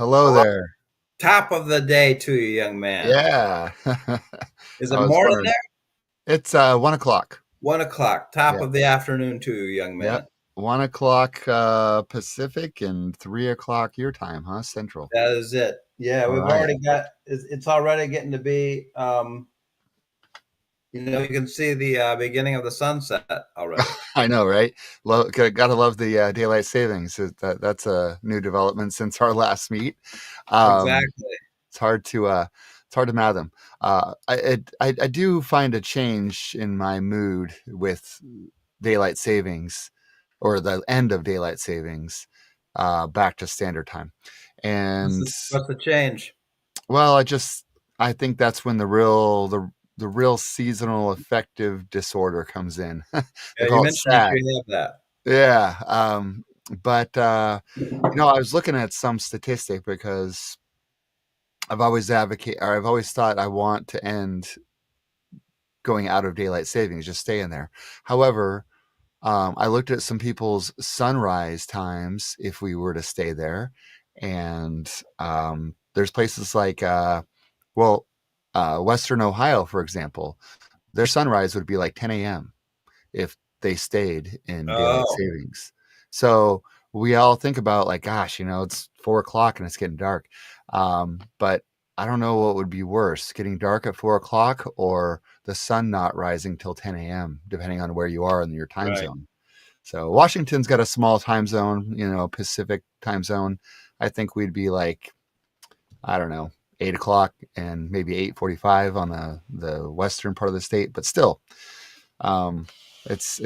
Hello there. Top of the day to you, young man. Yeah. Is I it was morning wondering. there? It's 1 o'clock. 1 o'clock. Top Yeah. of the afternoon to you, young Yep. man. 1 o'clock Pacific and 3 o'clock your time, huh? Central. That is it. Yeah, All we've right. already got. It's already getting to be. You can see the beginning of the sunset already. I know, right? Gotta love the daylight savings. That's a new development since our last meet. Um, Exactly. it's hard to fathom. I do find a change in my mood with daylight savings or the end of daylight savings back to standard time. And What's the change? well, I think that's when the real seasonal affective disorder comes in. They Yeah, you call it mentioned that SAD. you have that. Yeah. But I was looking at some statistic because I've always thought I want to end going out of daylight savings, just stay in there. However, I looked at some people's sunrise times if we were to stay there, and there's places like, Western Ohio, for example, their sunrise would be like 10 a.m. if they stayed in daylight Oh, savings. So we all think about like, gosh, it's 4 o'clock and it's getting dark. But I don't know what would be worse, getting dark at 4 o'clock or the sun not rising till 10 a.m., depending on where you are in your time right. zone. So Washington's got a small time zone, Pacific time zone. I think we'd be like, I don't know, 8 o'clock and maybe 8:45 on the western part of the state, but still, um, it's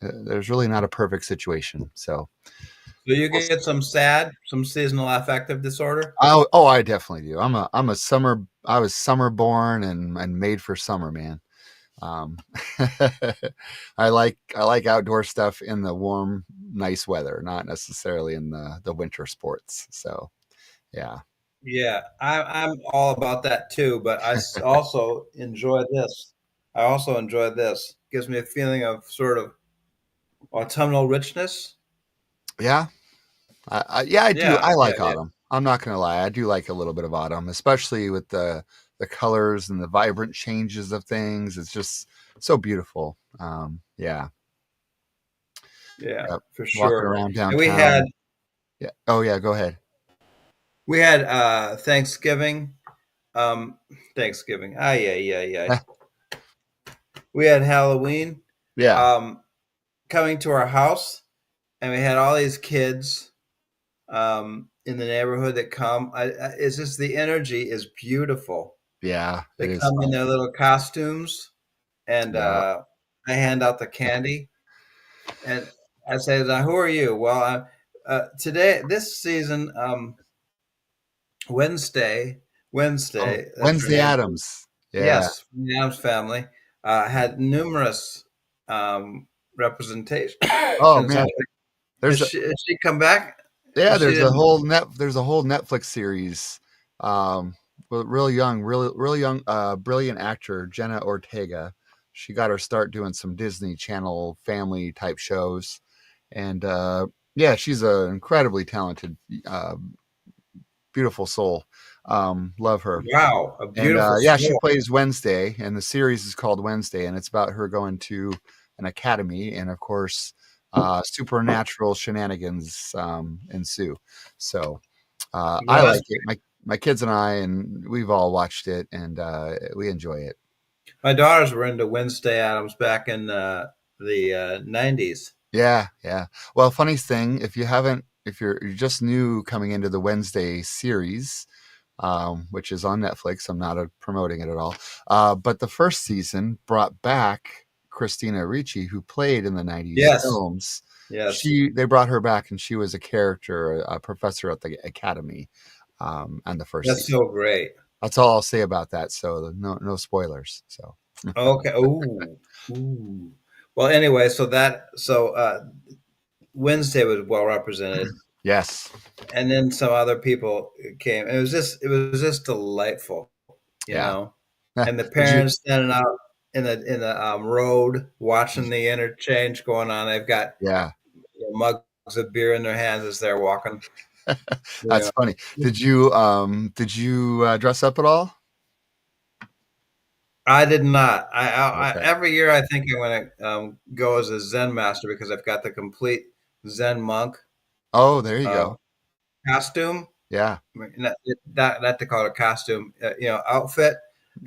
there's really not a perfect situation. So So you we'll get some seasonal affective disorder. I definitely do. I was summer born and made for summer, man. Um, I like outdoor stuff in the warm, nice weather, not necessarily in the winter sports. So yeah. Yeah, I'm all about that too, but also enjoy this. I also enjoy this. Gives me a feeling of sort of autumnal richness. Yeah, yeah, I do. Yeah, I yeah, like yeah. autumn. I'm not gonna lie. I do like a little bit of autumn, especially with the colors and the vibrant changes of things. It's just so beautiful. Yeah, Yeah, yep. for Walking sure. around And we had downtown. Yeah. Oh yeah. Go ahead. we had Thanksgiving. Um Thanksgiving. Ah yeah, yeah, yeah. We had Halloween Yeah. um coming to our house, and we had all these kids in the neighborhood that come. It's just the energy is beautiful. Yeah. They It is come in fun. their little costumes, and Yeah. I hand out the candy. And I say, "Now, who are you?" Well, today, this season, Wednesday, Oh, Wednesday, that's her Wednesday name. Adams. Yeah. Yes, from the Adams family, had numerous representations. Oh man. There's Has she come back? Yeah, She didn't. there's a whole Netflix series with really young brilliant actor Jenna Ortega. She got her start doing some Disney Channel family type shows, and yeah, she's an incredibly talented uh beautiful soul. Love her. Wow, a And beautiful yeah, she soul. plays Wednesday, and the series is called Wednesday, and it's about her going to an academy, and of course, supernatural shenanigans ensue. So I Well, that's like it. My kids and I, and we've all watched it, and we enjoy it. my daughters were into Wednesday Adams back in the 90s. Yeah, yeah. Well, funny thing, if you're just new coming into the Wednesday series, which is on Netflix. I'm not promoting it at all. But the first season brought back Christina Ricci, who played in the '90s Yes, films. yes. They brought her back, and she was a character, a professor at the academy, on the first That's season. so great. That's all I'll say about that. So no spoilers. So Okay. Ooh. Ooh. Well, anyway, so Wednesday was well represented, yes, and then some other people came. It was just delightful, you yeah. know. And the Did you? parents standing out in the road watching the interchange going on. They've got Yeah. mugs of beer in their hands as they're walking. That's Yeah. funny. Did you dress up at all? I did not. I Okay. every year I think I'm gonna go as a Zen master because I've got the complete Zen monk Oh, there you uh, go. costume. Yeah. I mean, not to call it a costume, outfit.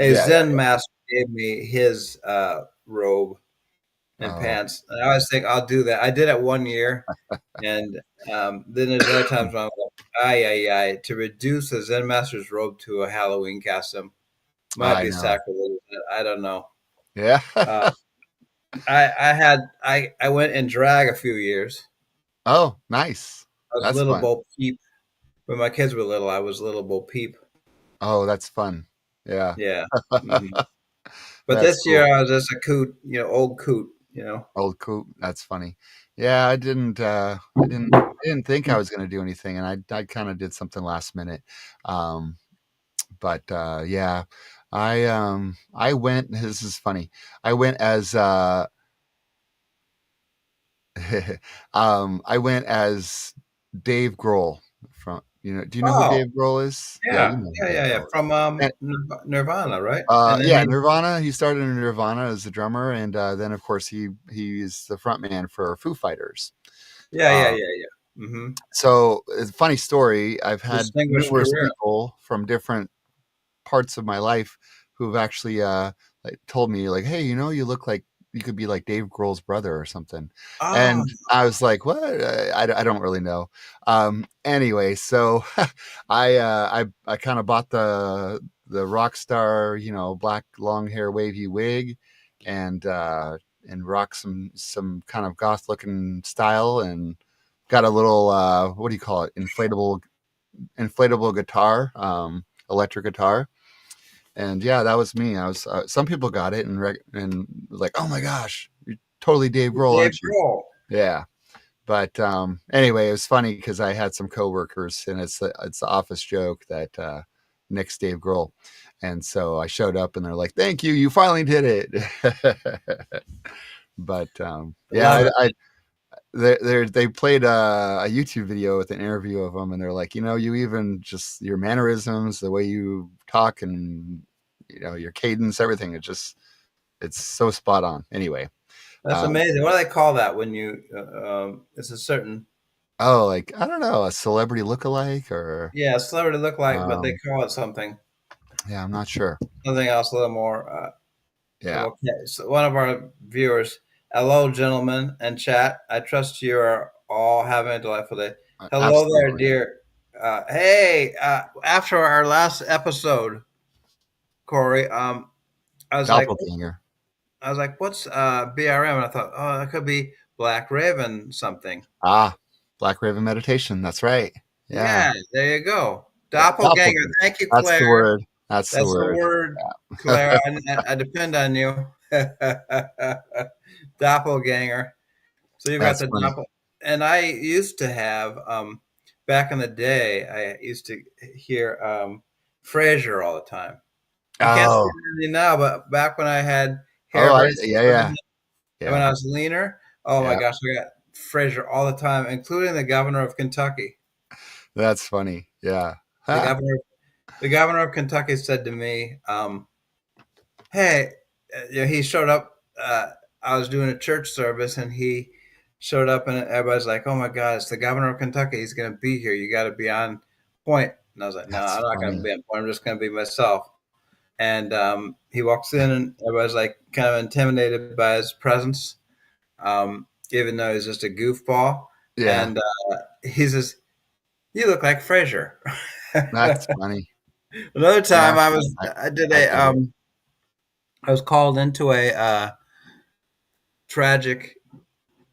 A Yeah, Zen yeah. master gave me his robe and Oh. pants, and I always think I'll do that. I did it one year, and then there's other times when I'm like, to reduce a Zen master's robe to a Halloween costume might I be know. sacrilegious. I don't know. Yeah. Uh, I went in drag a few years. Oh, nice. I was That's Little fun. Bo Peep. When my kids were little, I was Little Bo Peep. Oh, that's fun. Yeah. Yeah. Mhm. But That's this year cool. I was just a coot, old coot. Old coot. That's funny. Yeah, I didn't think I was going to do anything, and I kind of did something last minute. Um, but yeah, I went. This is funny. I went as I went as Dave Grohl from. Do you know who Oh, Dave Grohl is? Yeah, you yeah. know who Yeah, Dave yeah, yeah. Grohl is. From Nirvana, right? And then Yeah, Nirvana. He started in Nirvana as the drummer, and then of course he's the front man for Foo Fighters. yeah, yeah, Uh, yeah, yeah. so it's a funny story. I've had Distinguished numerous career. people from different parts of my life who've actually like told me like, hey, you look like you could be like Dave Grohl's brother or something. Oh, And I was like, what? I don't really know. Anyway, so I kind of bought the rock star, black long hair wavy wig, and rock some kind of goth looking style, and got a little what do you call it, inflatable guitar, electric guitar. And yeah, that was me. I was. Some people got it and was like, "Oh my gosh, you're totally Dave Grohl, Dave aren't you?" Grohl. Yeah. But anyway, it was funny because I had some coworkers, and it's the office joke that Nick's Dave Grohl, and so I showed up, and they're like, "Thank you, you finally did it." But I love it. they played a YouTube video with an interview of him, and they're like, you even just your mannerisms, the way you talk, and your cadence, everything. It's so spot on. Anyway, That's um, amazing. What do they call that when you? It's a certain, oh, like I don't know, a celebrity lookalike or yeah, celebrity look like, but they um, call it something, yeah, I'm not sure. something else, a little more. Yeah, Okay, so one of our viewers, hello, gentlemen and chat. I trust you are all having a delightful day. Hello there, absolutely. dear. Hey, after our last episode, Corey, I was like, Doppelganger. what's BRM? And I thought, oh, that could be Black Raven something. Ah, Black Raven meditation. That's right. Yeah, Yeah, there you go. yeah, Doppelganger. doppelganger. Thank you, That's the Claire. word. That's the That's the word. word, Claire. I depend on you. Doppelganger. So you've got That's the funny. doppel, and I used to have back in the day. I used to hear Frasier all the time. You can't see Oh, it really now, but back when I had oh, hair very yeah, short yeah, and when yeah, I was leaner, oh my yeah. gosh, I got Frasier all the time, including the governor of Kentucky. That's funny. Yeah. The Ha. governor, the governor of Kentucky said to me, "Hey," he showed up. I was doing a church service, and he showed up, and everybody's like, "Oh my God, it's the governor of Kentucky. He's going to be here. You got to be on point." And I was like, "No, That's I'm not going to funny. be on point. I'm just going to be myself." And he walks in, and everybody's like kind of intimidated by his presence, even though he's just a goofball. Yeah, And he says, "You look like Frasier." that's funny. Another Yeah, time, I I did I a get it. I was called into a tragic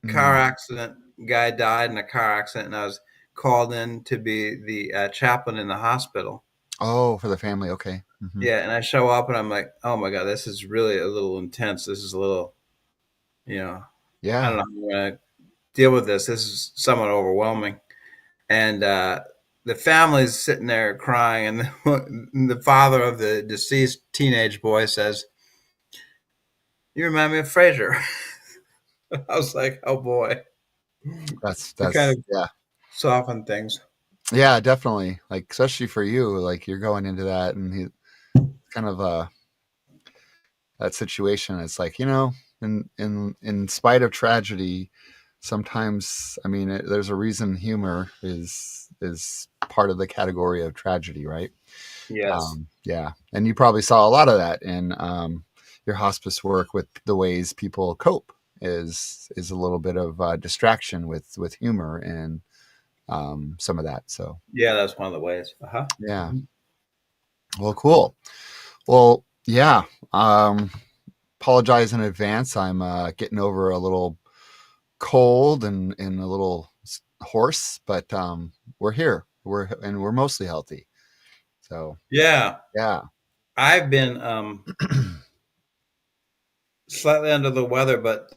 car Mm. accident. Guy died in a car accident, and I was called in to be the chaplain in the hospital. Oh, for the family. Okay. Yeah, and I show up, and I'm like, "Oh my God, this is really a little intense. This is a little, you know, I don't Yeah. know how I'm going to deal with this. This is somewhat overwhelming." And the family's sitting there crying, and the father of the deceased teenage boy says, "You remind me of Frasier." I was like, "Oh boy," That's to kind that's of yeah. soften things. Yeah, definitely. Like especially for you, like you're going into that, and he kind of that situation. It's like in spite of tragedy, sometimes I mean, there's a reason humor is part of the category of tragedy, right? Yes. Yeah, and you probably saw a lot of that in your hospice work with the ways people cope is a little bit of distraction with humor and some of that. So Yeah, that's one of the ways. Uh-huh. yeah, Hmm. well, cool. Well, yeah. Um, Apologize in advance. I'm getting over a little cold and a little hoarse, but we're here. We're mostly healthy. So Yeah. yeah, I've been slightly under the weather, but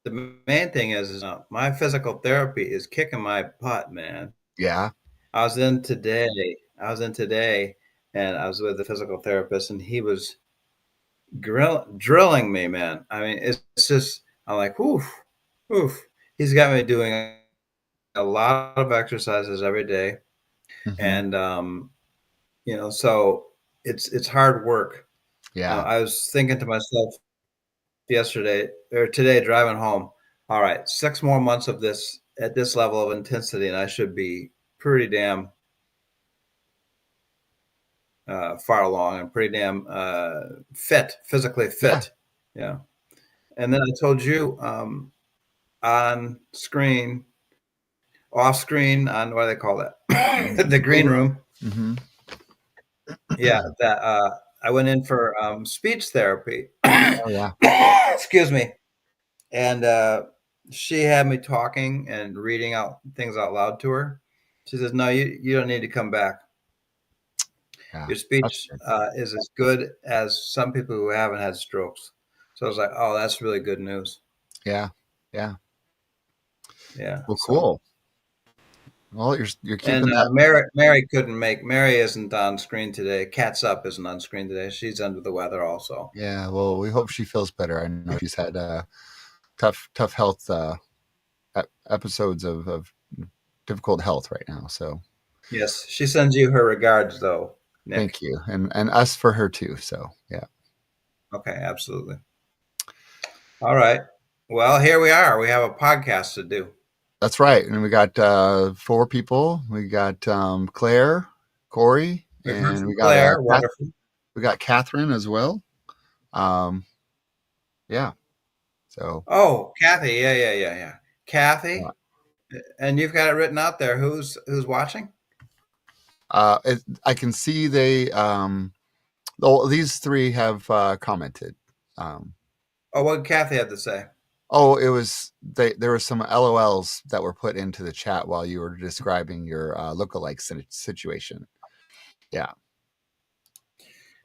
the main thing is my physical therapy is kicking my butt, man. yeah, I was in today. I was in today, and I was with the physical therapist, and he was drilling me, man. I mean, it's just I'm like, oof, oof. He's got me doing a lot of exercises every day, hmm, and so it's hard work. yeah, I was thinking to myself yesterday or today driving home. All right, 6 more months of this at this level of intensity, and I should be pretty damn far along and pretty damn fit, physically yeah, fit. Yeah. And then I told you on screen, off screen, on what do they call that? The green room. hmm, Yeah, that I went in for speech therapy. oh yeah, Excuse me. And she had me talking and reading out things out loud to her. She says, "No, you don't need to come back. yeah. Your That's speech good. is as good as some people who haven't had strokes." So I was like, "Oh, that's really good news." Yeah, yeah. Yeah. Well, So cool. Well, you're and keeping that. Mary couldn't make. Mary isn't on screen today. Cat's up isn't on screen today. She's under the weather also. Yeah. Well, we hope she feels better. I know she's had tough health episodes of difficult health right now. So Yes, she sends you her regards though, thank Nick. you, and us for her too. So yeah, Okay, absolutely. All right. Well, here we are. We have a podcast to do. that's right. And we got four people. We got Claire, Corey, We've heard and from we got Claire. Wonderful. we got Catherine as well. Um, yeah. So Oh, Kathy. Yeah, yeah, yeah, yeah. uh, Kathy, and you've got it written out there. Who's watching? I can see they oh, these three have commented. Um, Oh, what did Kathy have to say? oh, it was there were some LOLs that were put into the chat while you were describing your lookalike situation. Yeah.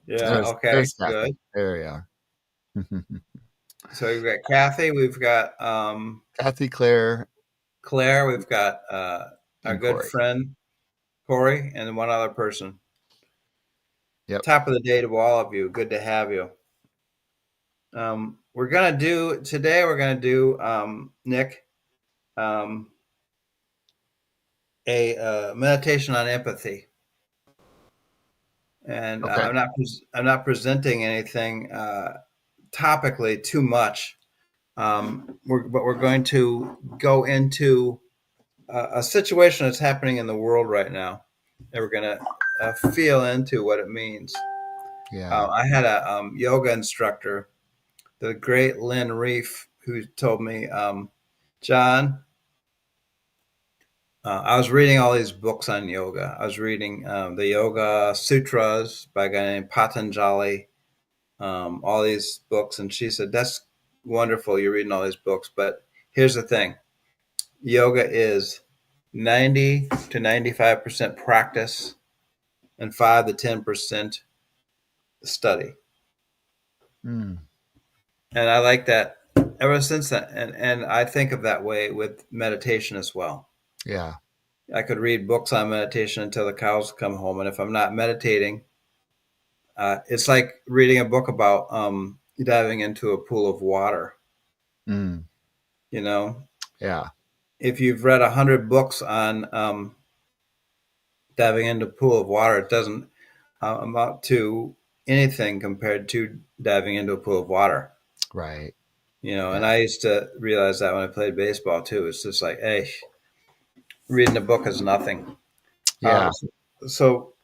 Yeah. Okay. There's Kathy. Good. There we are. So we've got Kathy. We've got Kathy, Claire, Claire. We've got our and good Corey. friend Corey, and then one other person. Yep. Top of the day to all of you. Good to have you. We're gonna do today. We're gonna do Nick um, a meditation on empathy, and Okay. I'm not presenting anything topically too much. But we're going to go into a situation that's happening in the world right now, and we're going to feel into what it means. Yeah. I had a yoga instructor, the great Lynn Reef, who told me, John, I was reading all these books on yoga. I was reading the Yoga Sutras by a guy named Patanjali, all these books. And she said, "That's wonderful. You're reading all these books. But here's the thing yoga is 90 to 95% practice and 5 to 10% study." Mm, And I like that ever since then. And I think of that way with meditation as well. yeah. I could read books on meditation until the cows come home. And if I'm not meditating, it's like reading a book about diving into a pool of water. Mm, You know, yeah. if you've read 100 books on diving into a pool of water, it doesn't amount to anything compared to diving into a pool of water. Right. And Yeah. I used to realize that when I played baseball too. It's just like, hey, reading a book is nothing. Uh, Yeah. so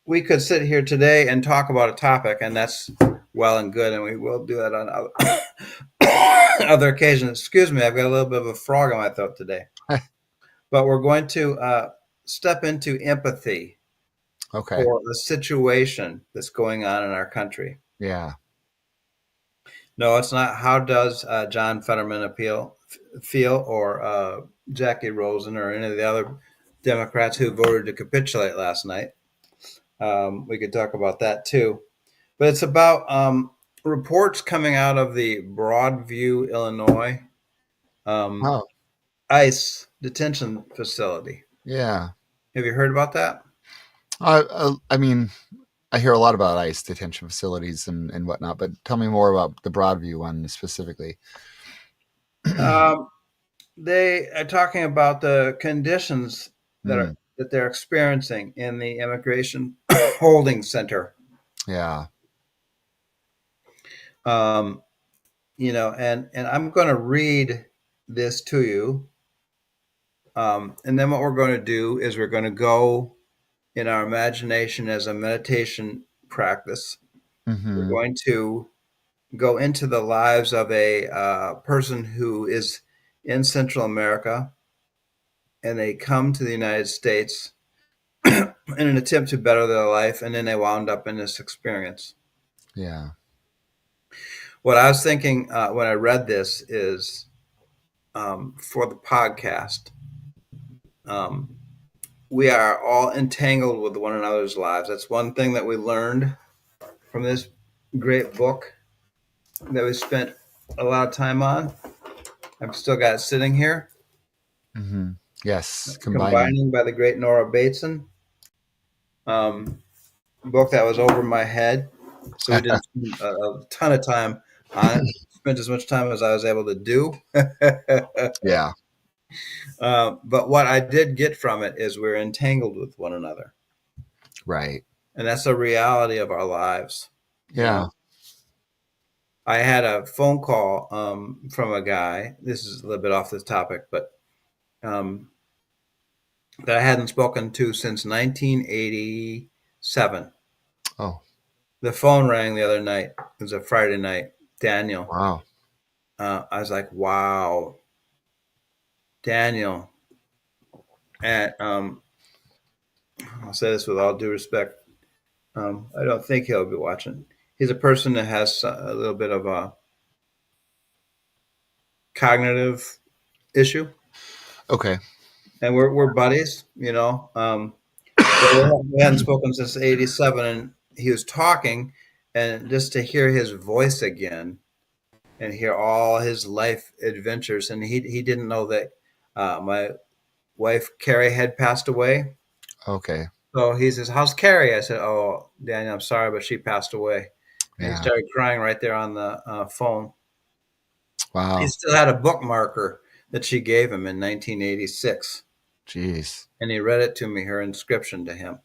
we could sit here today and talk about a topic, and that's well and good, and we will do that on other occasions. Excuse me, I've got a little bit of a frog in my throat today. But we're going to step into empathy Okay. for the situation that's going on in our country. Yeah. No, it's not. How does John Fetterman feel, or Jackie Rosen, or any of the other Democrats who voted to capitulate last night? We could talk about that too. But it's about reports coming out of the Broadview, Illinois um, Oh, ICE detention facility. yeah. Have you heard about that? I mean, I hear a lot about ICE detention facilities and whatnot, but tell me more about the Broadview one specifically. Um, they are talking about the conditions Mm, that they're experiencing in the immigration holding center. yeah. Um, and I'm going to read this to you. And then what we're going to do is we're going to go in our imagination as a meditation practice. We're Mm-hmm. going to go into the lives of a person who is in Central America, and they come to the United States in an attempt to better their life, and then they wound up in this experience. Yeah. What I was thinking when I read this is for the podcast, um, we are all entangled with one another's lives. That's one thing that we learned from this great book that we spent a lot of time on. I've still got it sitting here. Mm-hmm. Yes. Combining. Combining by the great Nora Bateson. Book that was over my head, so we didn't spend a ton of time on it. Spent as much time as I was able to do. Yeah. But what I did get from it is we're entangled with one another, Right. and that's a reality of our lives. You Yeah. know, I had a phone call from a guy. This is a little bit off this topic, but um, that I hadn't spoken to since 1987. Oh, The phone rang the other night. It was a Friday night. Daniel. wow. I was like, wow, Daniel. And I'll say this with all due respect. I don't think he'll be watching. He's a person that has a little bit of a cognitive issue, Okay. and we're buddies, but we hadn't spoken since '87, and he was talking, and just to hear his voice again and hear all his life adventures, and he didn't know that my wife Carrie had passed away. Okay. So he says, "How's Carrie?" I said, "Oh, Daniel, I'm sorry, but she passed away." And he Yeah. started crying right there on the phone. He Wow. still had a bookmarker that she gave him in 1986, Jeez. and he read it to me, her inscription to him.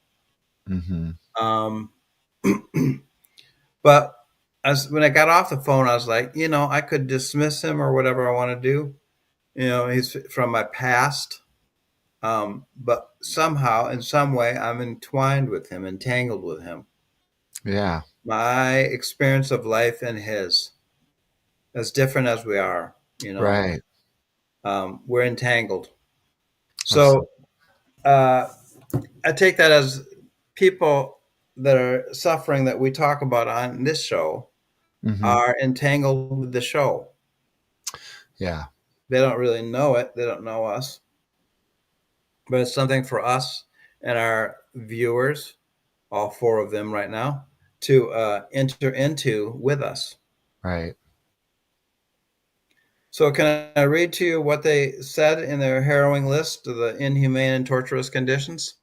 Mm-hmm. Um, but when I got off the phone, I was like, I could dismiss him or whatever I want to do. He's from my past. But somehow, in some way, I'm entwined with him, entangled with him. Yeah. My experience of life and his, as different as we are, Right. we're entangled. Absolutely. So I take that as people that are suffering that we talk about on this show Mm-hmm. are entangled with the show. Yeah. They don't really know it. They don't know us, but it's something for us and our viewers, all four of them right now, to enter into with us. Right. So, can I read to you what they said in their harrowing list of the inhumane and torturous conditions?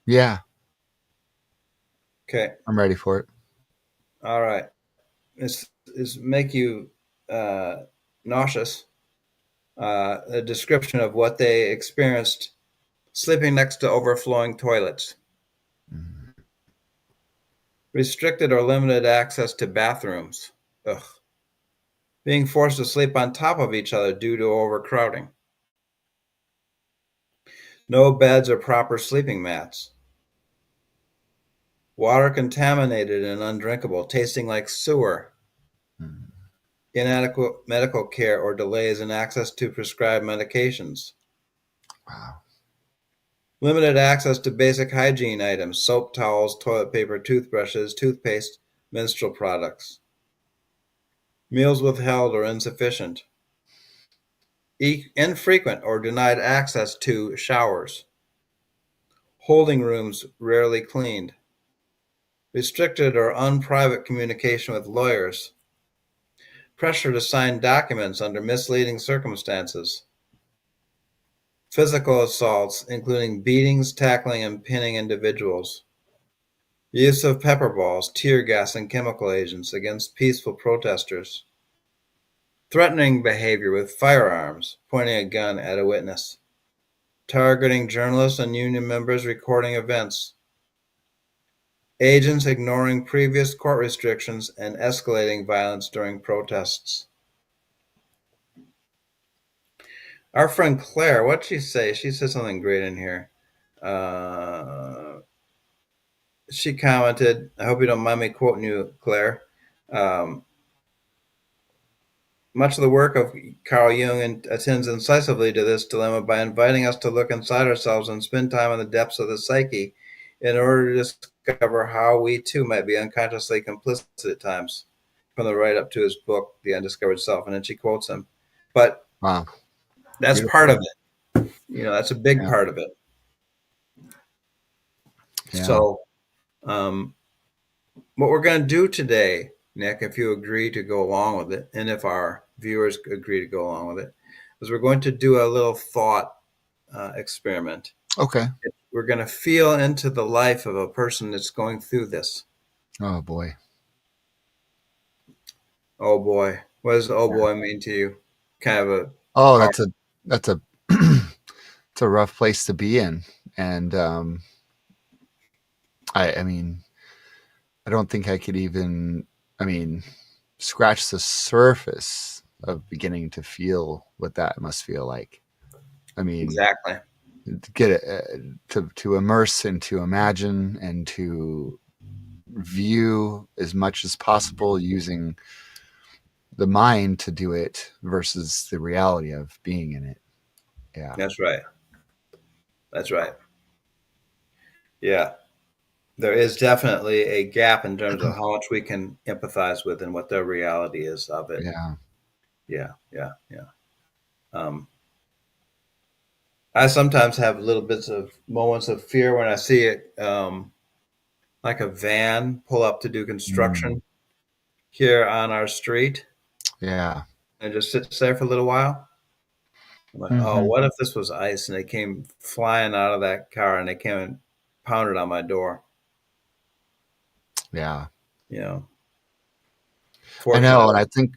Yeah. Okay. I'm ready for it. All right. This make you nauseous. A description of what they experienced sleeping next to overflowing toilets, Mm. restricted or limited access to bathrooms, ugh, being forced to sleep on top of each other due to overcrowding, no beds or proper sleeping mats, water contaminated and undrinkable, tasting like sewer, Mm. inadequate medical care or delays in access to prescribed medications, Wow. limited access to basic hygiene items, soap, towels, toilet paper, toothbrushes, toothpaste, menstrual products, meals withheld or insufficient, infrequent or denied access to showers, holding rooms rarely cleaned, restricted or unprivate communication with lawyers, pressure to sign documents under misleading circumstances, physical assaults, including beatings, tackling, and pinning individuals, use of pepper balls, tear gas, and chemical agents against peaceful protesters, threatening behavior with firearms, pointing a gun at a witness, targeting journalists and union members recording events, agents ignoring previous court restrictions and escalating violence during protests. Our friend Claire, what'd she say? She said something great in here. She commented, I hope you don't mind me quoting you, Claire. Um, Much of the work of Carl Jung attends incisively to this dilemma by inviting us to look inside ourselves and spend time in the depths of the psyche in order to discover how we too might be unconsciously complicit at times, from the write up to his book, The Undiscovered Self. And then she quotes him. But Wow. that's part of Beautiful. it. That's a big Yeah. part of it. Yeah. So, um, what we're going to do today, Nick, if you agree to go along with it, and if our viewers agree to go along with it, is we're going to do a little thought experiment. Okay. We're going to feel into the life of a person that's going through this. Oh boy. Oh boy. What does oh Yeah. boy mean to you? Kind of a Oh, power. that's a it's a rough place to be in, and I mean, I don't think I could even, I mean, scratch the surface of beginning to feel what that must feel like. I mean, Exactly. to get it, to immerse and to imagine and to view as much as possible using the mind to do it versus the reality of being in it. Yeah. That's right. That's right. Yeah. There is definitely a gap in terms of how much we can empathize with and what the reality is of it. Yeah. Yeah. Yeah. Yeah. Um, I sometimes have little bits of moments of fear when I see it, like a van pull up to do Mm. construction here on our street Yeah. and just sits there for a little while. I'm like, oh, Hmm. what if this was ice and they came flying out of that car and they came and pounded on my door? Yeah. You know, I know. fortunately, And I think,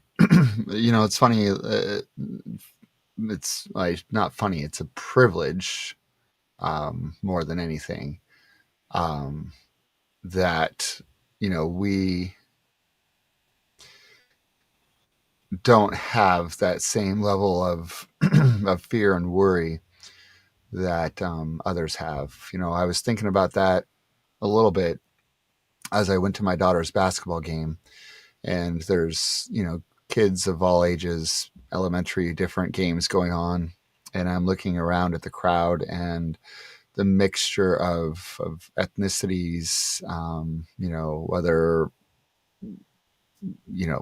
it's funny. It's like not funny. It's a privilege, more than anything, um, that, we don't have that same level of, of fear and worry that others have. I was thinking about that a little bit as I went to my daughter's basketball game, and there's, kids of all ages, elementary, different games going on. And I'm looking around at the crowd and the mixture of ethnicities, whether,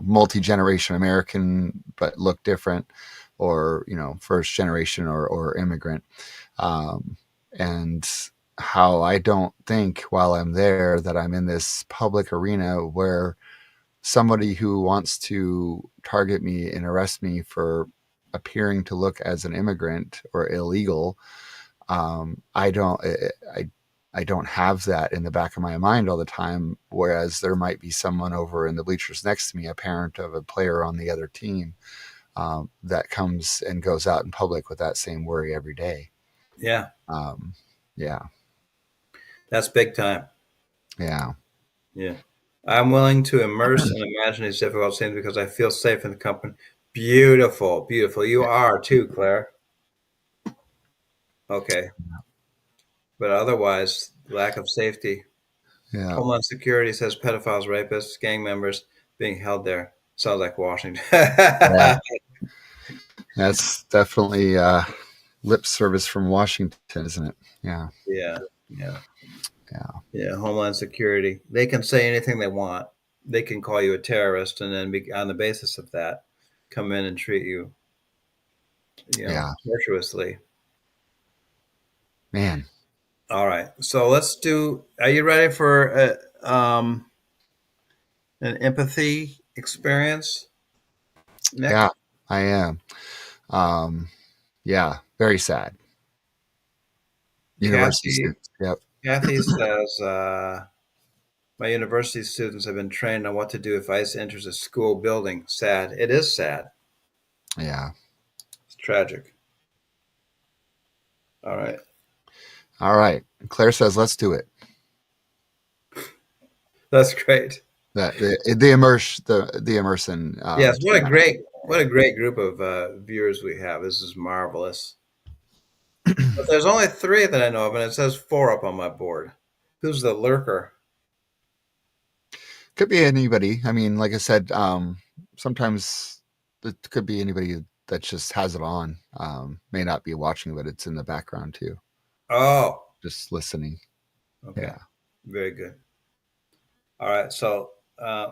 multi-generation American, but look different, or, first generation or immigrant. Um, and how I don't think while I'm there that I'm in this public arena where somebody who wants to target me and arrest me for appearing to look as an immigrant or illegal. I don't, I don't have that in the back of my mind all the time. Whereas there might be someone over in the bleachers next to me, a parent of a player on the other team, that comes and goes out in public with that same worry every day. Yeah, Um, yeah, that's big time. yeah, Yeah. I'm willing to immerse and imagine these difficult scenes because I feel safe in the company. Beautiful, beautiful. You are too, Claire. Okay. But otherwise, lack of safety. yeah, Homeland Security says pedophiles, rapists, gang members being held there. Sounds like Washington. yeah. That's definitely lip service from Washington, isn't it? Yeah, Yeah, yeah, yeah, yeah. Homeland Security. They can say anything they want. They can call you a terrorist, and then on the basis of that, come in and treat you, yeah. tortuously. Man, All right. So let's do. Are you ready for an empathy experience, yeah, Nick? I am. Um, yeah, very sad. University Kathy. students. Yep. Kathy says, "My university students have been trained on what to do if ICE enters a school building. Sad. It is sad. Yeah. It's tragic. All right. All right. Claire says, let's do it. That's great. The immersion Yes. thematic. What a great group of viewers we have. This is marvelous. But there's only three that I know of, and it says four up on my board. Who's the lurker? Could be anybody. I mean, like I said, sometimes it could be anybody that just has it on. May not be watching, but it's in the background too, Oh, just listening. okay. Yeah. Very good. All right. So,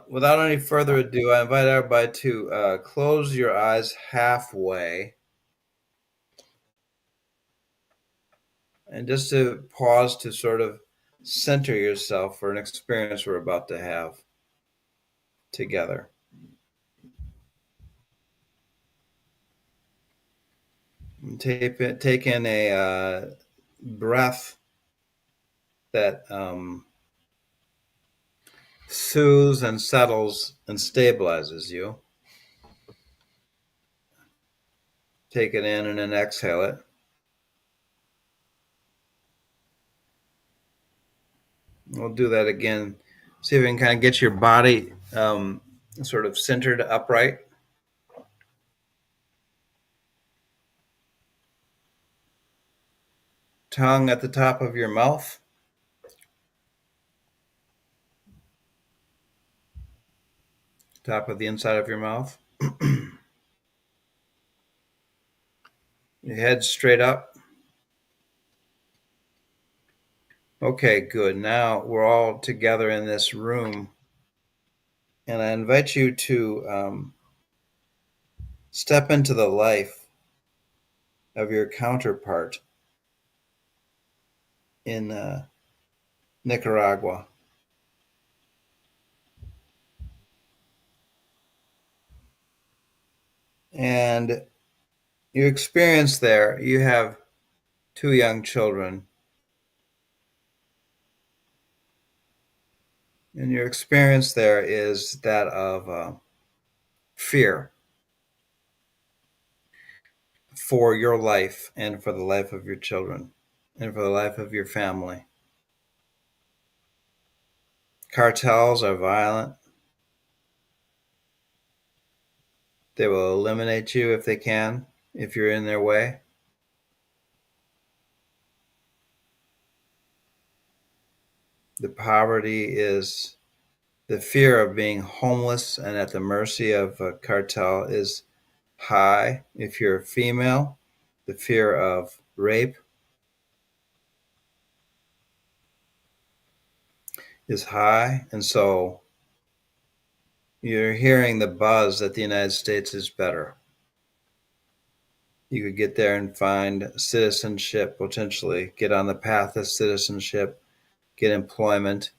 without any further ado, I invite everybody to close your eyes halfway and just to pause to sort of center yourself for an experience we're about to have together. And take in a breath that soothes and settles and stabilizes you. Take it in and then exhale it. We'll do that again. See if we can kind of get your body sort of centered upright. Tongue at the top of your mouth. Top of the inside of your mouth. Your head straight up. Okay, good. Now we're all together in this room, and I invite you to step into the life of your counterpart in Nicaragua. And you experience there, you have two young children, and your experience there is that of fear for your life and for the life of your children and for the life of your family. Cartels are violent. They will eliminate you if they can, if you're in their way. The poverty is the fear of being homeless and at the mercy of a cartel is high. If you're a female, the fear of rape is high. And so you're hearing the buzz that the United States is better. You could get there and find citizenship, potentially get on the path of citizenship, get employment.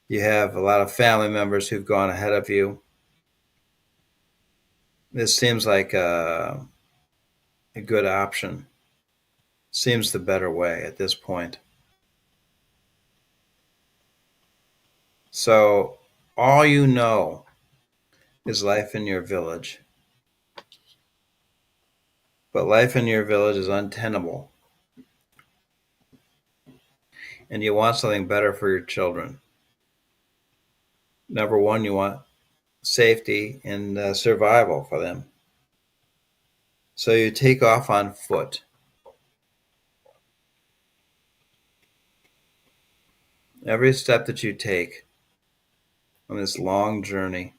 You have a lot of family members who've gone ahead of you. This seems like a good option. Seems the better way at this point. So, all you know is life in your village. But life in your village is untenable. and you want something better for your children. Number one, you want safety and survival for them. So you take off on foot. Every step that you take on this long journey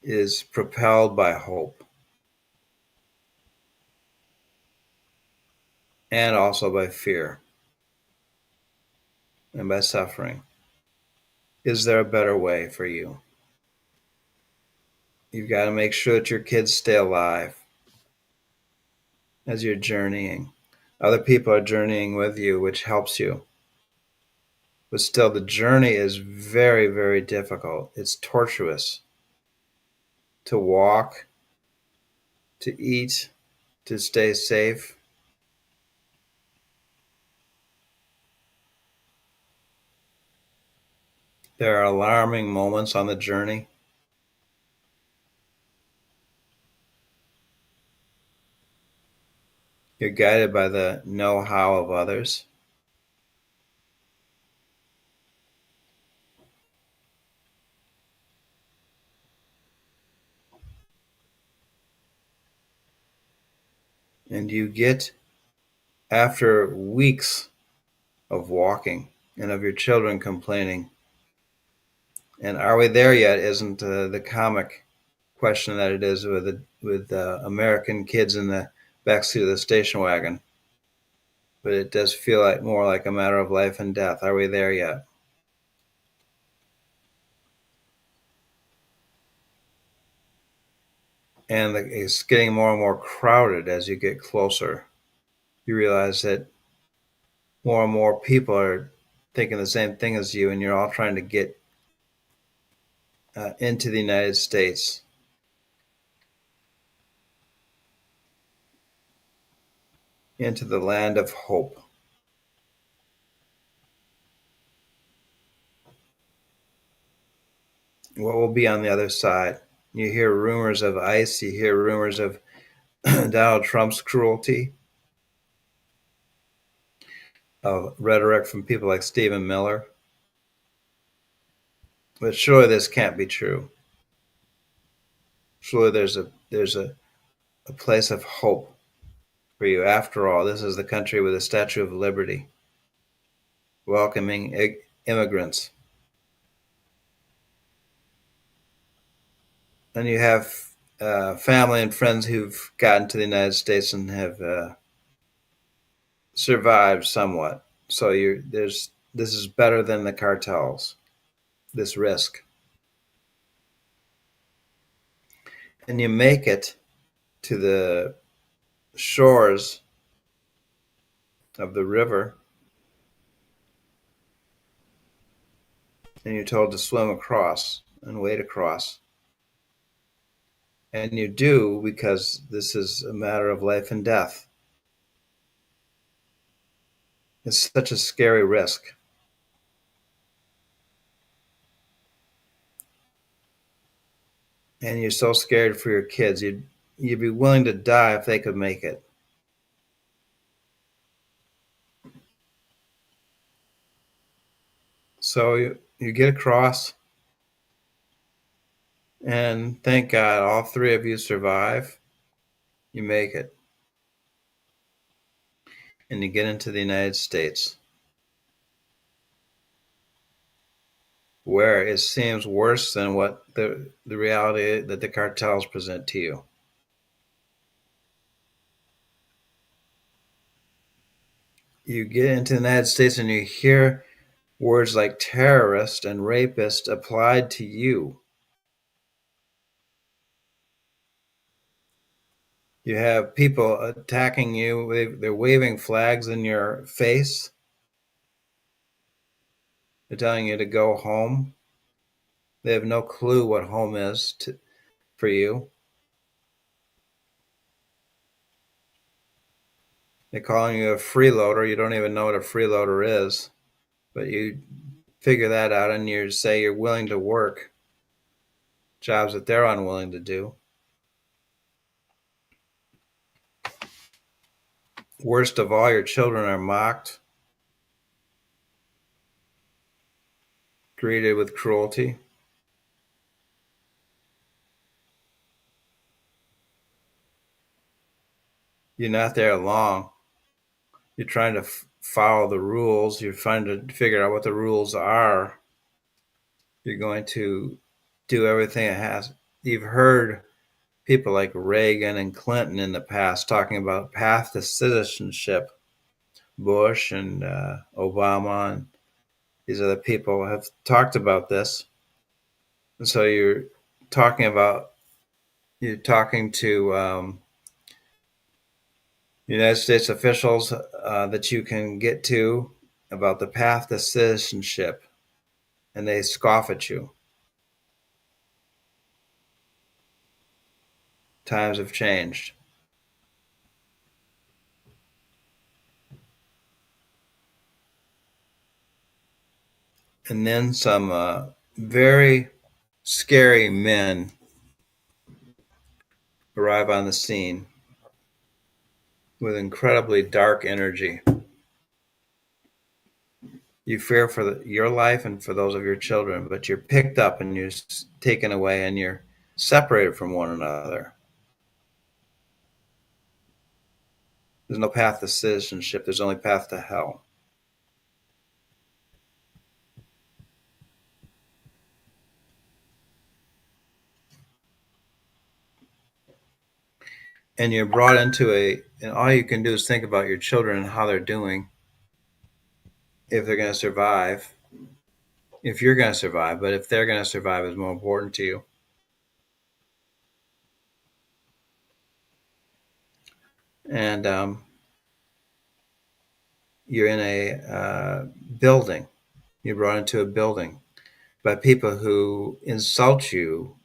is propelled by hope and also by fear and by suffering. Is there a better way for you? You've got to make sure that your kids stay alive as you're journeying. Other people are journeying with you, which helps you. But still, the journey is very, very difficult. It's tortuous to walk, to eat, to stay safe. There are alarming moments on the journey. You're guided by the know-how of others. And you get, after weeks of walking and of your children complaining, and are we there yet isn't the comic question that it is with American kids in the backseat of the station wagon. But it does feel like more like a matter of life and death. Are we there yet? And it's getting more and more crowded as you get closer. You realize that more and more people are thinking the same thing as you, and you're all trying to get into the United States. Into the land of hope. What will be on the other side? You hear rumors of ICE, you hear rumors of Donald Trump's cruelty, of rhetoric from people like Stephen Miller. But surely this can't be true. Surely there's a place of hope for you. After all, this is the country with a Statue of Liberty, welcoming immigrants. And you have family and friends who've gotten to the United States and have survived somewhat. So this is better than the cartels, this risk. And you make it to the shores of the river, and you're told to swim across and wade across. And you do, because this is a matter of life and death. It's such a scary risk. And you're so scared for your kids. You'd be willing to die if they could make it. So you get across, and thank God all three of you survive. You make it. And you get into the United States, where it seems worse than what the reality that the cartels present to you. You get into the United States and you hear words like terrorist and rapist applied to you. You have people attacking you. They're waving flags in your face. They're telling you to go home. They have no clue what home is for you. They're calling you a freeloader. You don't even know what a freeloader is, but you figure that out and you say you're willing to work jobs that they're unwilling to do. Worst of all, your children are mocked. treated with cruelty. You're not there long. You're trying to follow the rules. You're trying to figure out what the rules are. You're going to do everything it has. You've heard people like Reagan and Clinton in the past talking about path to citizenship. Bush and Obama and these other people have talked about this. And so you're talking to United States officials that you can get to about the path to citizenship, and they scoff at you. Times have changed. And then some very scary men arrive on the scene with incredibly dark energy. You fear for your life and for those of your children, but you're picked up and you're taken away and you're separated from one another. There's no path to citizenship. There's only path to hell. And you're brought into and all you can do is think about your children and how they're doing, if they're going to survive, if you're going to survive, but if they're going to survive is more important to you. And you're in a building. You're brought into a building by people who insult you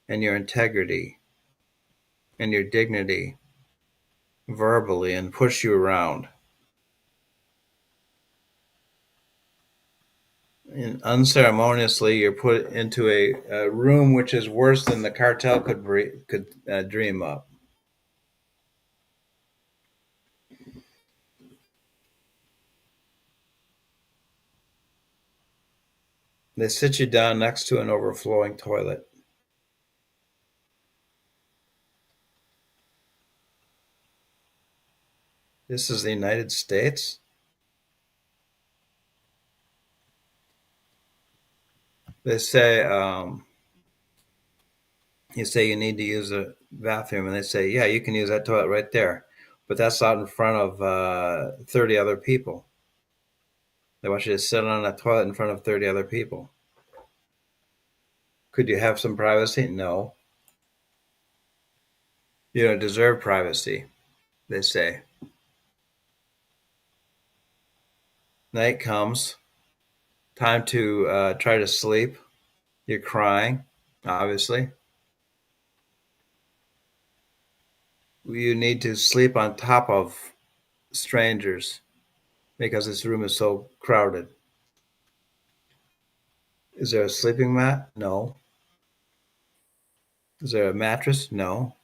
and your integrity and your dignity verbally and push you around. And unceremoniously, you're put into a room which is worse than the cartel could dream up. They sit you down next to an overflowing toilet. This is the United States. They say, you say you need to use a bathroom, and they say, yeah, you can use that toilet right there. But that's out in front of 30 other people. They want you to sit on a toilet in front of 30 other people. Could you have some privacy? No. You don't deserve privacy, they say. Night comes, time to try to sleep. You're crying, obviously. You need to sleep on top of strangers because this room is so crowded. Is there a sleeping mat? No. Is there a mattress? No.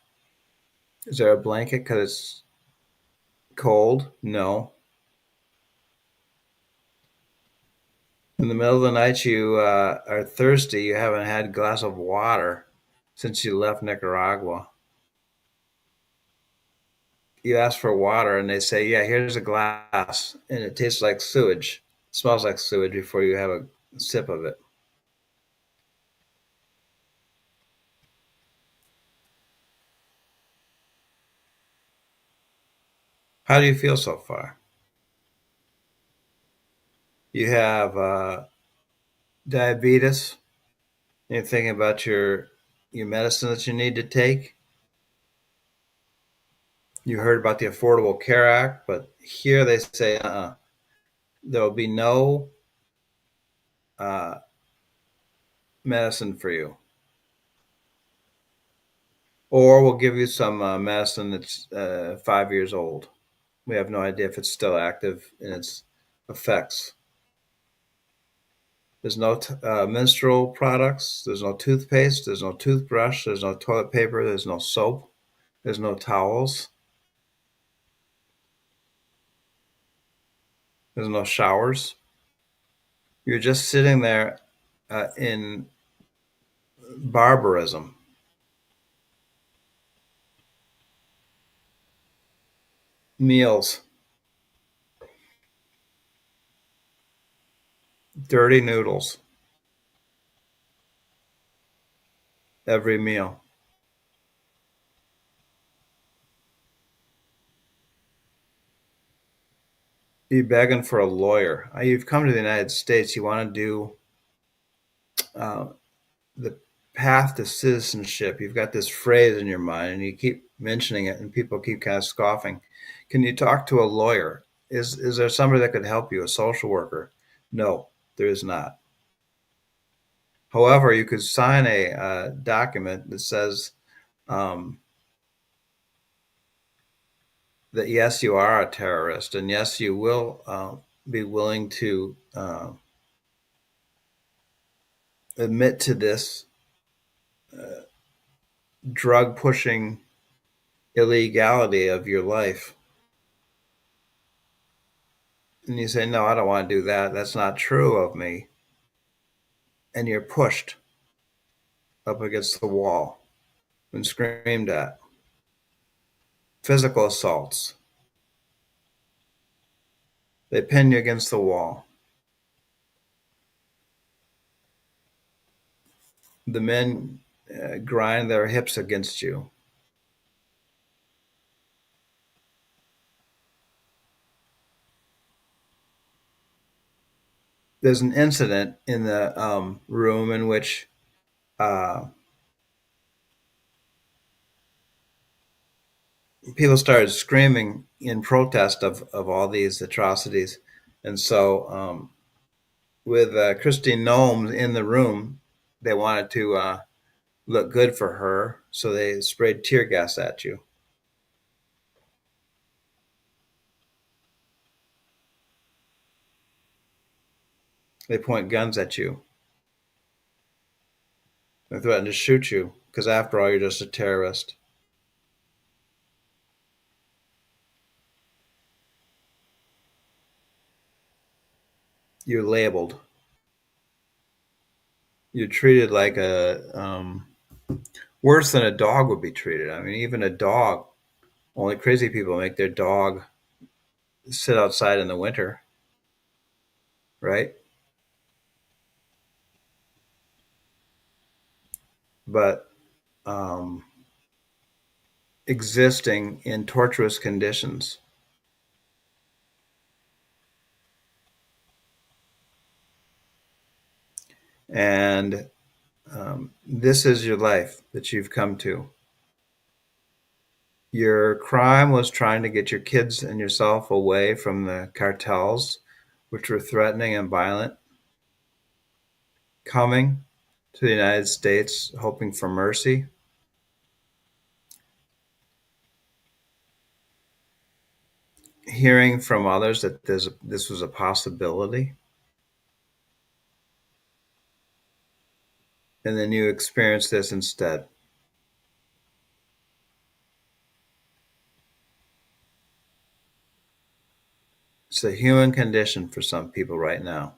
Is there a blanket because it's cold? No. In the middle of the night, you are thirsty. You haven't had a glass of water since you left Nicaragua. You ask for water, and they say, yeah, here's a glass. And it tastes like sewage. It smells like sewage before you have a sip of it. How do you feel so far? You have diabetes. You're thinking about your medicine that you need to take. You heard about the Affordable Care Act, but here they say, there will be no medicine for you. Or we'll give you some medicine that's 5 years old. We have no idea if it's still active in its effects. There's no menstrual products. There's no toothpaste. There's no toothbrush. There's no toilet paper. There's no soap. There's no towels. There's no showers. You're just sitting there in barbarism. Meals, dirty noodles, every meal. You begging for a lawyer. You've come to the United States. You want to do uh, the path to citizenship. You've got this phrase in your mind, and you keep mentioning it, and people keep kind of scoffing. Can you talk to a lawyer? Is there somebody that could help you? A social worker? No, there is not. However, you could sign a document that says um, that yes, you are a terrorist, and yes, you will be willing to admit to this drug pushing illegality of your life. And you say, no, I don't want to do that. That's not true of me. And you're pushed up against the wall and screamed at. Physical assaults. They pin you against the wall. The men grind their hips against you. There's an incident in the room in which uh, people started screaming in protest of all these atrocities. And so, with Christine Nome in the room, they wanted to look good for her, so they sprayed tear gas at you. They point guns at you. They threaten to shoot you because, after all, you're just a terrorist. You're labeled. You're treated like worse than a dog would be treated. I mean, even a dog, only crazy people make their dog sit outside in the winter, right? But um, existing in torturous conditions. And this is your life that you've come to. Your crime was trying to get your kids and yourself away from the cartels, which were threatening and violent, coming to the United States hoping for mercy, hearing from others that this was a possibility, and then you experience this instead. It's a human condition for some people right now,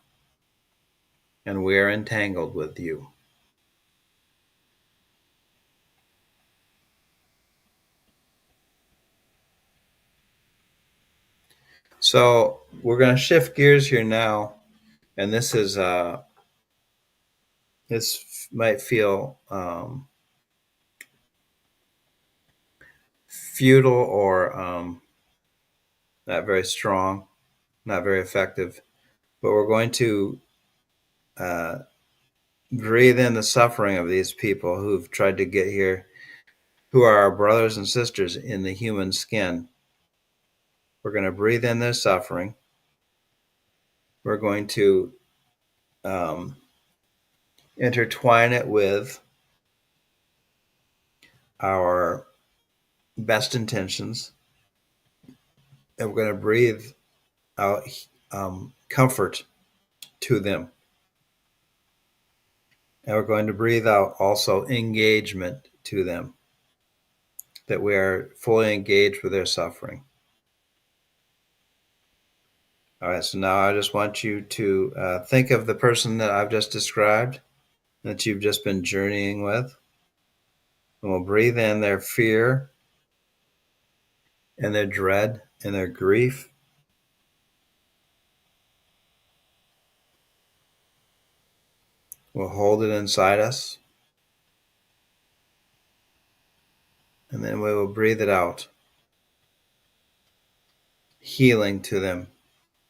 and we are entangled with you. So we're going to shift gears here now, and this might feel futile or not very strong, not very effective, but we're going to uh, breathe in the suffering of these people who've tried to get here, who are our brothers and sisters in the human skin. We're going to breathe in their suffering. We're going to um, intertwine it with our best intentions, and we're going to breathe out comfort to them. And we're going to breathe out also engagement to them, that we are fully engaged with their suffering. All right, so now I just want you to think of the person that I've just described, that you've just been journeying with. And we'll breathe in their fear and their dread and their grief. We'll hold it inside us. And then we will breathe it out. Healing to them,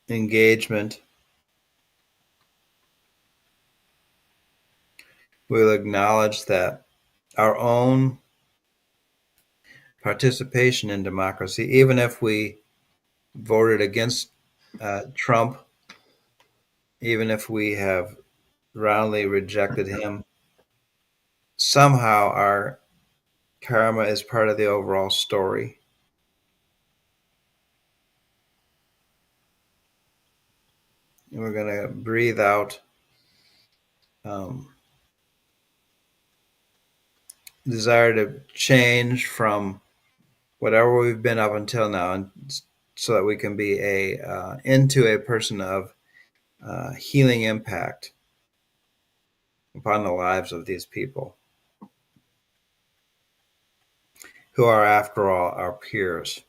engagement. We'll acknowledge that our own participation in democracy, even if we voted against Trump, even if we have roundly rejected him, somehow our karma is part of the overall story. And we're going to breathe out um, desire to change from whatever we've been up until now, and so that we can be into a person of healing impact upon the lives of these people who are, after all, our peers.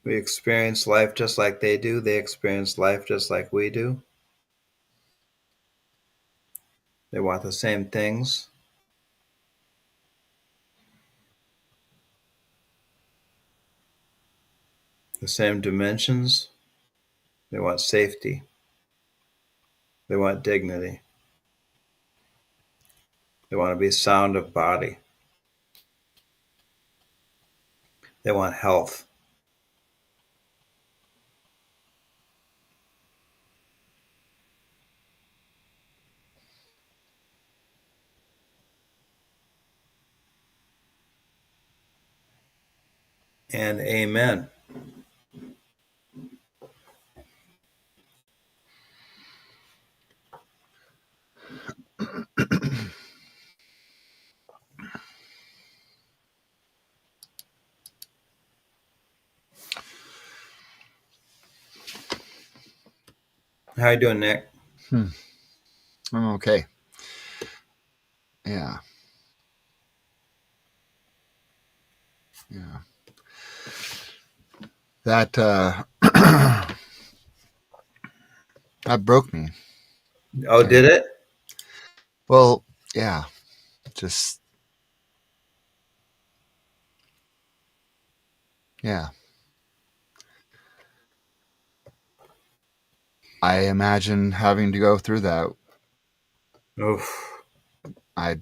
We experience life just like they do. They experience life just like we do. They want the same things. The same dimensions. They want safety. They want dignity. They want to be sound of body. They want health. And amen. How you doing, Nick? I'm okay. Yeah. Yeah. That that broke me. Oh, It, did it? well, yeah. Just yeah. I imagine having to go through that. Oof. I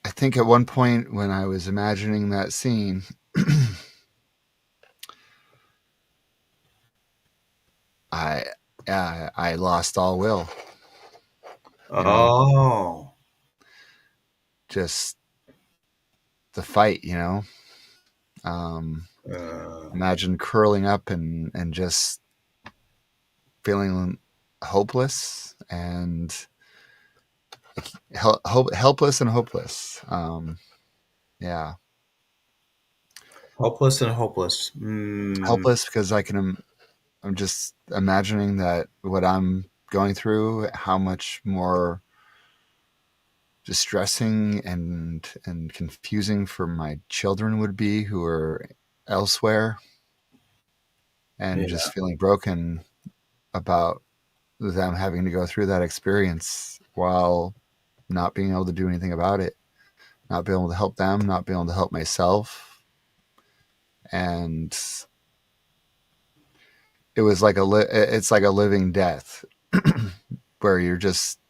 I think at one point when I was imagining that scene, I I lost all will. You know, Oh. just the fight. You know, um, Uh, imagine curling up and just feeling hopeless and helpless and hopeless. Yeah, Hopeless and hopeless. Mm, helpless because I'm just imagining that what I'm going through, how much more distressing and confusing for my children would be who are elsewhere, and yeah. just feeling broken about them having to go through that experience while not being able to do anything about it, not being able to help them, not being able to help myself. And it was like it's like a living death where you're just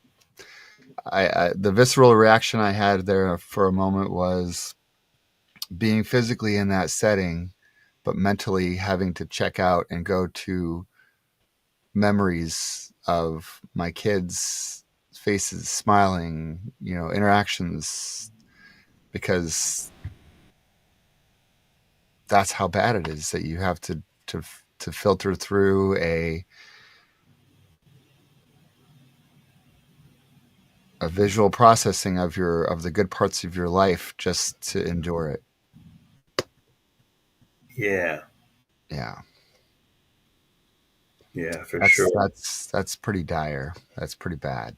the visceral reaction I had there for a moment was being physically in that setting, but mentally having to check out and go to memories of my kids' faces smiling, interactions, because that's how bad it is that you have to filter through a visual processing of the good parts of your life just to endure it. Yeah. Yeah. Yeah, for That's sure. that's that's pretty dire. That's pretty bad.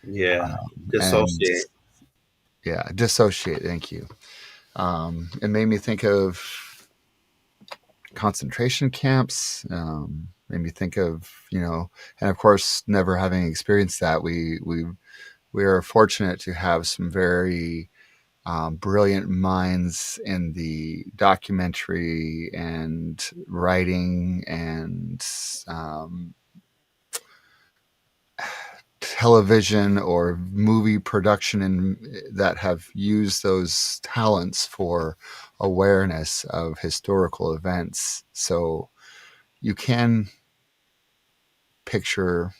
Yeah. And Dissociate. yeah, dissociate. Thank you. It made me think of concentration camps. Made me think of, and of course, never having experienced that, we are fortunate to have some very brilliant minds in the documentary and writing and um, television or movie production that have used those talents for awareness of historical events. So you can picture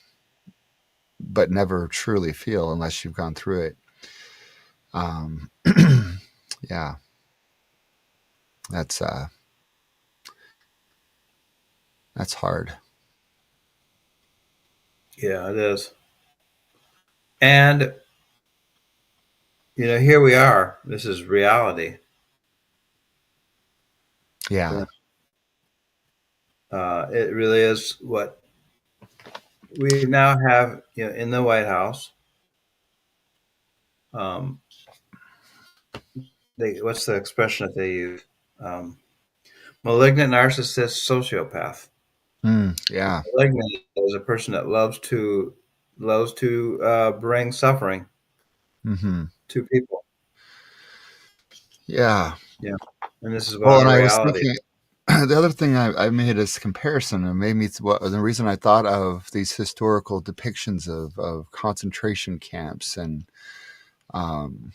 but never truly feel unless you've gone through it. Um, yeah, that's uh, that's hard. Yeah, it is. And here we are. This is reality. Yeah. Yeah. It really is what we now have, in the White House. Um, what's the expression that they use? Um, Malignant narcissist sociopath. Yeah. Malignant is a person that loves to bring suffering Hmm. to people. Yeah. Yeah, and this is Well, about and a I was reality. thinking the other thing I made this comparison and made me what the reason I thought of these historical depictions of concentration camps and um,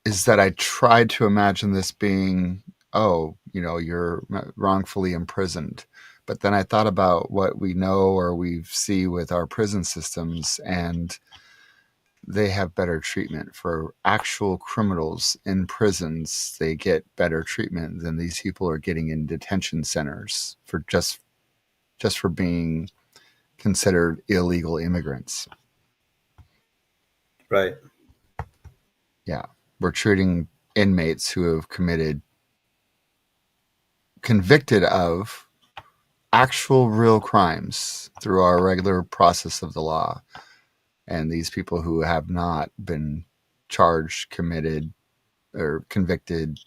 is that I tried to imagine this being, oh, you're wrongfully imprisoned. But then I thought about what we know or we see with our prison systems, and they have better treatment for actual criminals in prisons. They get better treatment than these people are getting in detention centers for just for being considered illegal immigrants. Right. Yeah, we're treating inmates who have convicted of actual real crimes through our regular process of the law. And these people who have not been charged, committed, or convicted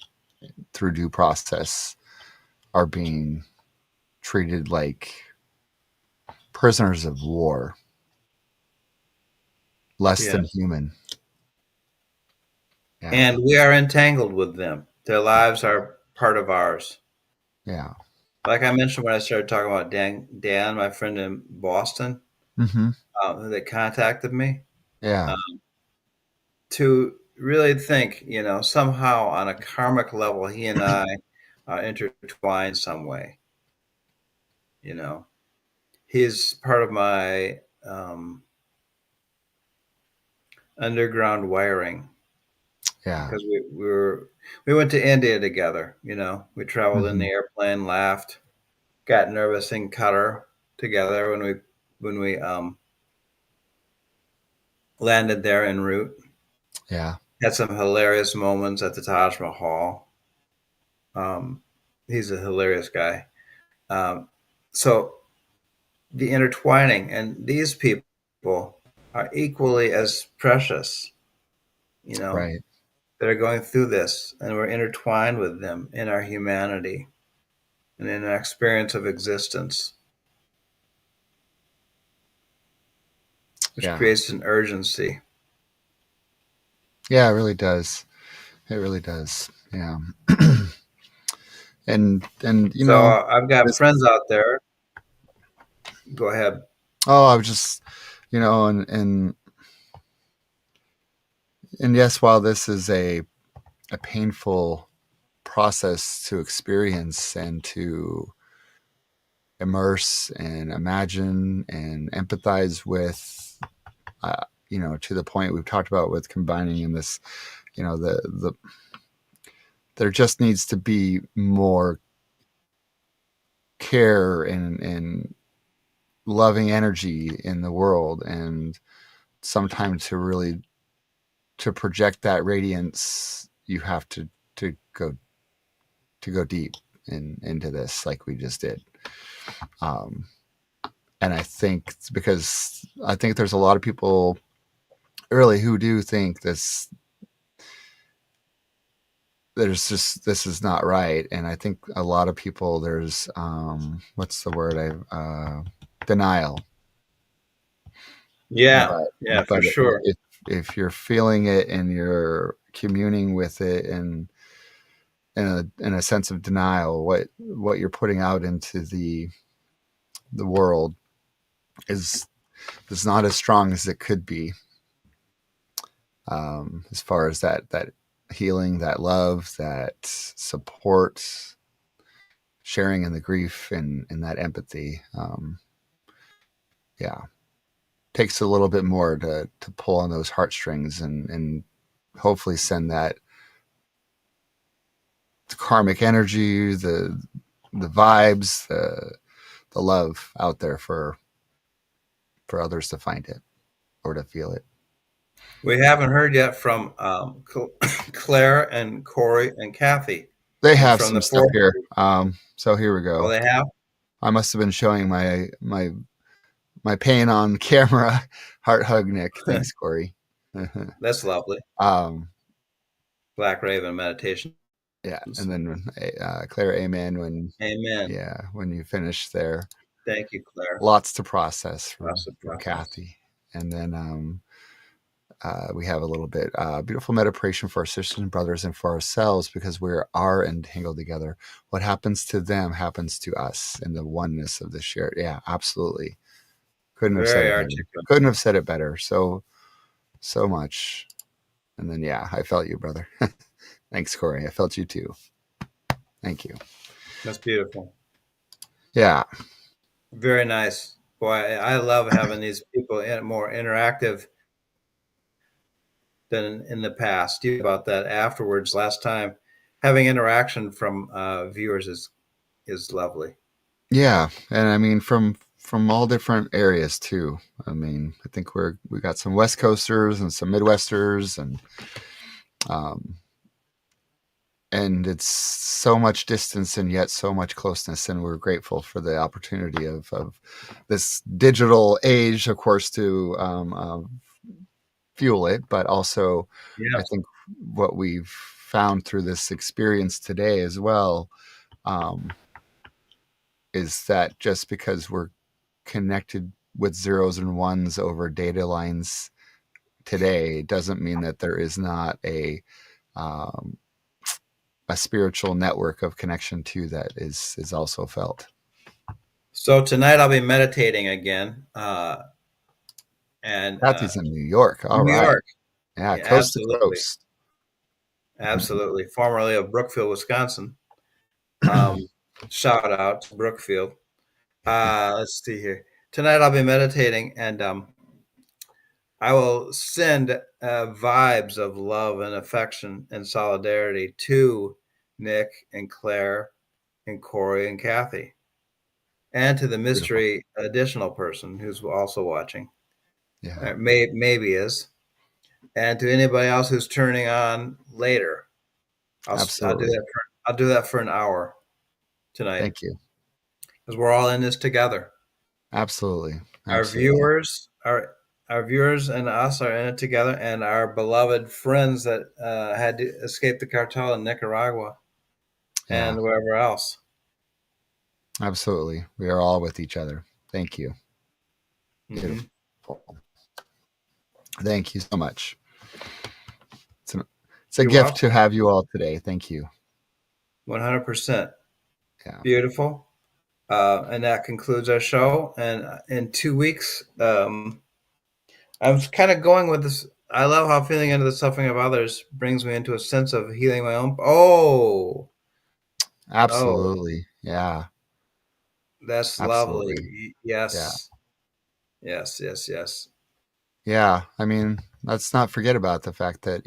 through due process are being treated like prisoners of war, less Yeah. than human. Yeah. And we are entangled with them. Their lives are part of ours. Yeah. Like I mentioned when I started talking about Dan, my friend in Boston, Hmm. that contacted me, Yeah. uh, to really think, somehow on a karmic level, he and I are intertwined some way. You know, he's part of my underground wiring Yeah. because we went to India together. We traveled in Hmm. the airplane, laughed, got nervous in Qatar together when we landed there en route. Yeah. Had some hilarious moments at the Taj Mahal. Um, he's a hilarious guy. Um, so the intertwining, and these people are equally as precious, you know, Right. that are going through this, and we're intertwined with them in our humanity and in our experience of existence, which Yeah. creates an urgency. Yeah. It really does. It really does. Yeah. And So I've got this. friends out there. Go ahead. Oh, I was just, and yes, while this is a painful process to experience and to immerse and imagine and empathize with, to the point we've talked about with combining in this, the there just needs to be more care and loving energy in the world, and sometimes to project that radiance, you have to go deep into this, like we just did. Um, and I think it's because I think there's a lot of people early who do think this this is not right, and I think a lot of people there's what's the word denial. Yeah, but yeah, but for sure. if you're feeling it and you're communing with it and in a sense of denial, what you're putting out into the world is not as strong as it could be, as far as that healing, that love, that support, sharing in the grief, and that empathy. Yeah, takes a little bit more to pull on those heartstrings and hopefully send that karmic energy, the vibes, the love out there for others to find it or to feel it. We haven't heard yet from Claire and Corey and Kathy, They and have from some the stuff fourth here. group. So here we Oh, go. they have. I must have been showing my pain on camera. Heart hug, Nick. Thanks, Corey. That's lovely. um, Black Raven Meditations. yeah, and then Claire, amen. Amen. When you finish there, Thank you, Claire. lots to process Lots of from process. Kathy, and then we have a little bit beautiful meditation for our sisters and brothers and for ourselves, because we are entangled together. What happens to them happens to us in the oneness of the shared. Yeah, absolutely. Couldn't have said Very it better. articulate. Couldn't have said it better. So much. And then yeah, I felt you, brother. Thanks, Corey. I felt you too. Thank you. That's beautiful. Yeah. Very nice. Boy, I love having these people more interactive than in the past. You about that afterwards last time. Having interaction from viewers is lovely. Yeah. And I mean from all different areas too. I mean, I think we got some West Coasters and some Midwesters um and it's so much distance and yet so much closeness, and we're grateful for the opportunity of this digital age, of course, to fuel it, but also I Yes. think what we've found through this experience today as well, um, is that just because we're connected with zeros and ones over data lines today doesn't mean that there is not um, a spiritual network of connection too that is also felt. So tonight I'll be meditating again, and Kathy's in New York. All New right. York. Yeah, Yeah, coast to absolutely, coast. absolutely. Formerly of Brookfield, Wisconsin. Um, Shout out to Brookfield. Let's see here. Tonight I'll be meditating, and I will send vibes of love and affection and solidarity to Nick and Claire and Corey and Kathy, and to the Beautiful. mystery additional person who's also watching, Yeah, maybe is, and to anybody else who's turning on later. I'll do absolutely. that. I'll do that for an hour tonight Thank you. because we're all in this together. Absolutely. Our Absolutely. viewers, our viewers and us are in it together, and our beloved friends that had to escape the cartel in Nicaragua Yeah, and wherever else. absolutely. We are all with each other. Thank you. Mm-hmm. Beautiful. Thank you so much. It's, an, it's a You're gift welcome. to have you all today. Thank you. 100%. Yeah. Beautiful. And that concludes our show. And in 2 weeks, I was kind of going with this. I love how feeling into the suffering of others brings me into a sense of healing my own. Oh, Absolutely. Yeah. that's Absolutely. lovely. Yeah. Yes, yes, yes, yes. Yeah. I mean, let's not forget about the fact that,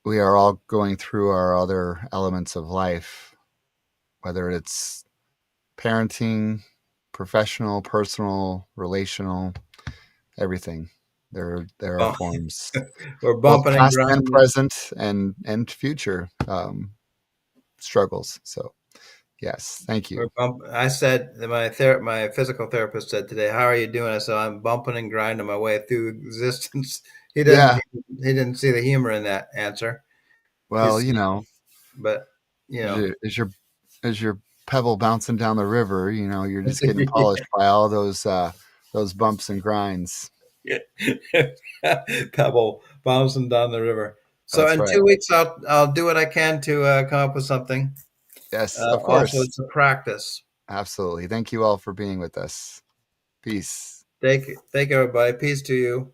we are all going through our other elements of life, whether it's parenting, professional, personal, relational. everything. There are Bump- forms, We're both bumping and past and grinding. present, and future struggles. So yes, thank you. I said my physical therapist said today, "How are you doing?" I said, "I'm bumping and grinding my way through existence." He didn't Yeah. he didn't see the humor in that answer. Well, He's but you as know your pebble bouncing down the river, you're just getting polished by all those bumps and grinds. pebble bouncing down the river. So That's in right. 2 weeks, I'll do what I can to come up with something. Yes, of Also, course. it's a practice. Absolutely. Thank you all for being with us. Peace. Thank everybody. Peace to you.